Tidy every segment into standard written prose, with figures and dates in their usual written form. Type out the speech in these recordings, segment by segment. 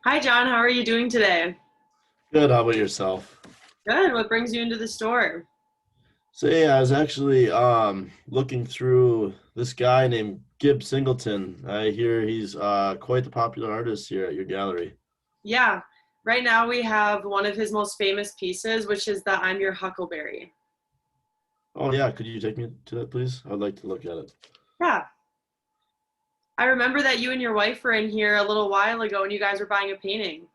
Hi, John. How are you doing today? Good. How about yourself? Good. What brings you into the store? So yeah, I was actually looking through this guy named Gib Singleton. I hear he's quite the popular artist here at your gallery. Yeah, right now we have one of his most famous pieces, which is the I'm Your Huckleberry. Oh yeah, could you take me to that, please? I'd like to look at it. Yeah, I remember that you and your wife were in here a little while ago and you guys were buying a painting.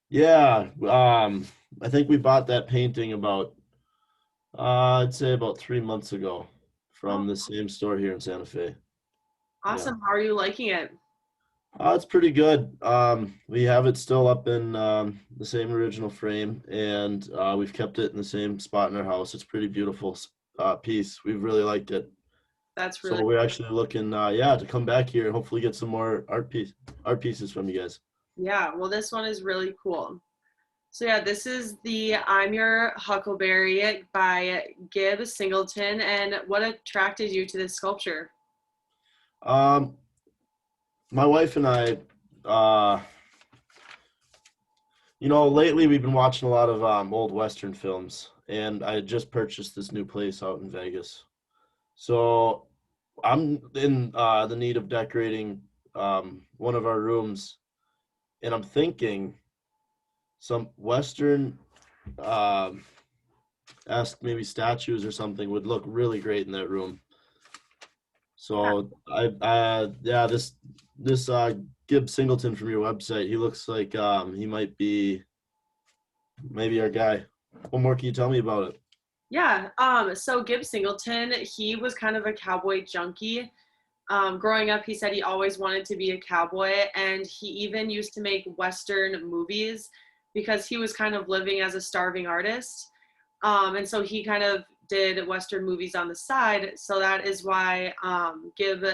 Yeah, I think we bought that painting about I'd say about 3 months ago Oh, from the same store here in Santa Fe. Yeah. awesome. How are you liking it? It's pretty good. We have it still up in the same original frame, and we've kept it in the same spot in our house. It's a pretty beautiful piece. We've really liked it. That's really, So we're actually looking, yeah, to come back here and hopefully get some more art pieces from you guys. yeah. Well, this one is really cool. So, yeah, this is the I'm Your Huckleberry by Gib Singleton. And what attracted you to this sculpture? Um, my wife and I, uh, lately we've been watching a lot of old Western films, and I just purchased this new place out in Vegas. So I'm in the need of decorating one of our rooms, and I'm thinking some Western um esque maybe statues or something would look really great in that room. So yeah, this Gib Singleton from your website, he looks like he might be maybe our guy. What more can you tell me about it? Yeah, so Gibb Singleton, he was kind of a cowboy junkie. Growing up, he said he always wanted to be a cowboy, and he even used to make Western movies because he was kind of living as a starving artist. And so he kind of did Western movies on the side. So that is why Gibb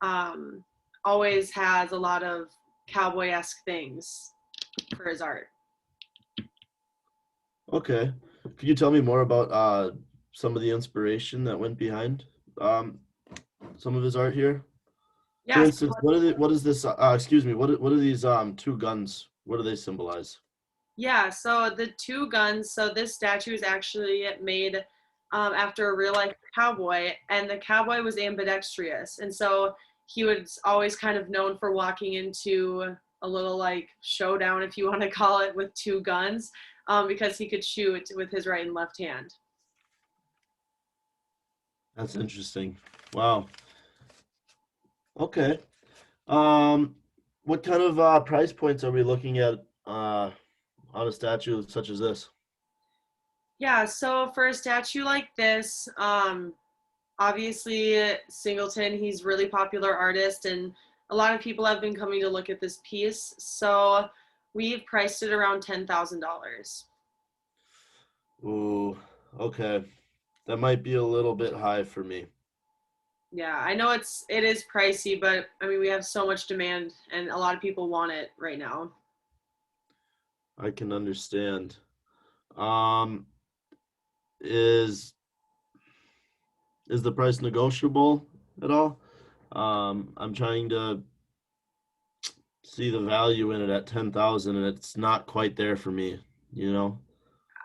um, always has a lot of cowboy esque things for his art. Okay. Could you tell me more about some of the inspiration that went behind um some of his art here? For Yeah, instance, what is this excuse me, what are these two guns? What do they symbolize? yeah, so the two guns. So this statue is actually made after a real life cowboy, and the cowboy was ambidextrous, and so he was always kind of known for walking into a little like showdown, if you want to call it, with two guns, because he could shoot with his right and left hand. That's interesting. Wow. Okay. Um, what kind of price points are we looking at on a statue such as this? Yeah, so for a statue like this, obviously Singleton, he's really popular artist, and a lot of people have been coming to look at this piece. So we've priced it around $10,000. Ooh, okay. That might be a little bit high for me. Yeah, I know it is pricey, but I mean we have so much demand and a lot of people want it right now. I can understand. Um, is is the price negotiable at all? I'm trying to see the value in it at 10,000 and it's not quite there for me, you know?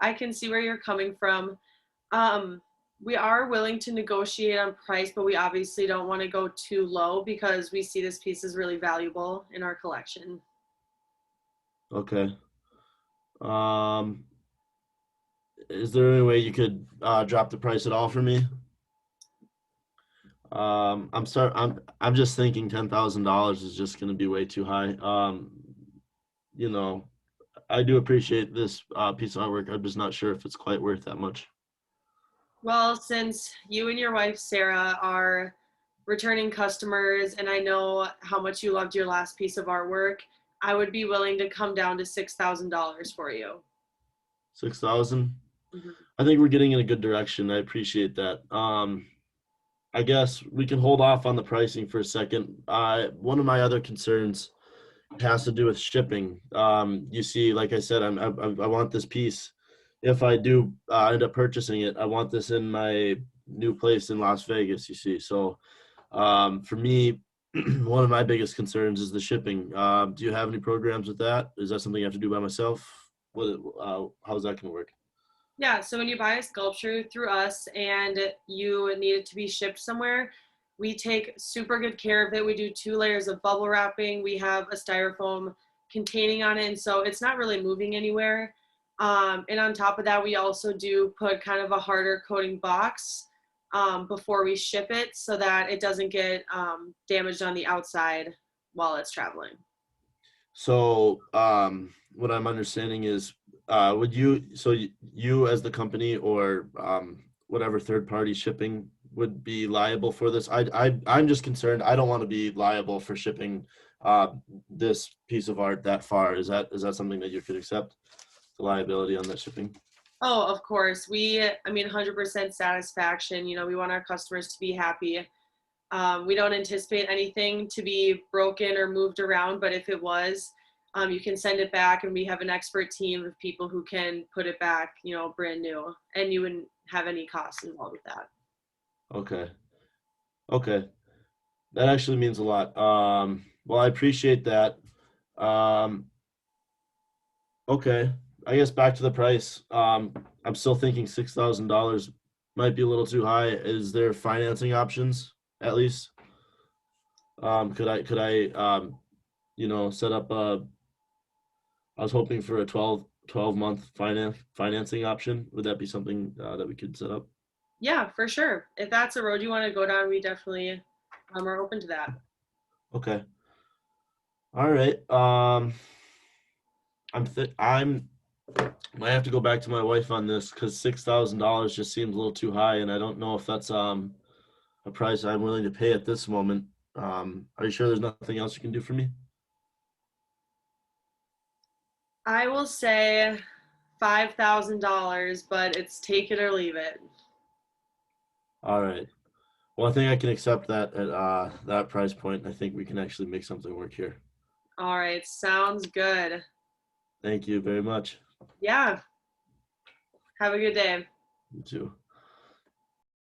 I can see where you're coming from. Um, we are willing to negotiate on price, but we obviously don't want to go too low because we see this piece is really valuable in our collection. Okay. Um, is there any way you could drop the price at all for me? I'm just thinking $10,000 is just going to be way too high. You know, I do appreciate this piece of artwork. I'm just not sure if it's quite worth that much. Well, since you and your wife, Sarah, are returning customers, and I know how much you loved your last piece of artwork, I would be willing to come down to $6,000 for you. 6,000? Mhm. I think we're getting in a good direction. I appreciate that. I guess we can hold off on the pricing for a second. One of my other concerns has to do with shipping. You see, like I said, I want this piece. If I do end up purchasing it, I want this in my new place in Las Vegas. You see, so for me, one of my biggest concerns is the shipping. Do you have any programs with that? Is that something I have to do by myself? How's that going to work? Yeah, so when you buy a sculpture through us and you need it to be shipped somewhere, we take super good care of it. We do 2 layers of bubble wrapping. We have a styrofoam containing on it, and so it's not really moving anywhere. And on top of that, we also do put kind of a harder coating box before we ship it so that it doesn't get damaged on the outside while it's traveling. So, what I'm understanding is, would you as the company or whatever third party shipping would be liable for this? I'm just concerned. I don't want to be liable for shipping uh, this piece of art that far. Is that something that you could accept? The liability on that shipping? Oh, of course. I mean, 100% satisfaction. We want our customers to be happy. We don't anticipate anything to be broken or moved around, but if it was, you can send it back, and we have an expert team of people who can put it back, brand new, and you wouldn't have any costs involved with that. Okay. Okay. That actually means a lot. Well, I appreciate that. Um, okay. I guess back to the price. I'm still thinking $6,000 might be a little too high. Is there financing options at least? Could I set up I was hoping for a 12 month financing option. Would that be something that we could set up? Yeah, for sure. If that's a road you want to go down, we definitely are open to that. Okay. All right. I'm might have to go back to my wife on this because $6,000 just seems a little too high, and I don't know if that's a price I'm willing to pay at this moment. Are you sure there's nothing else you can do for me? I will say $5,000, but it's take it or leave it. All right. Well, I think I can accept that at that price point. I think we can actually make something work here. All right, sounds good. Thank you very much. Yeah, have a good day. You too.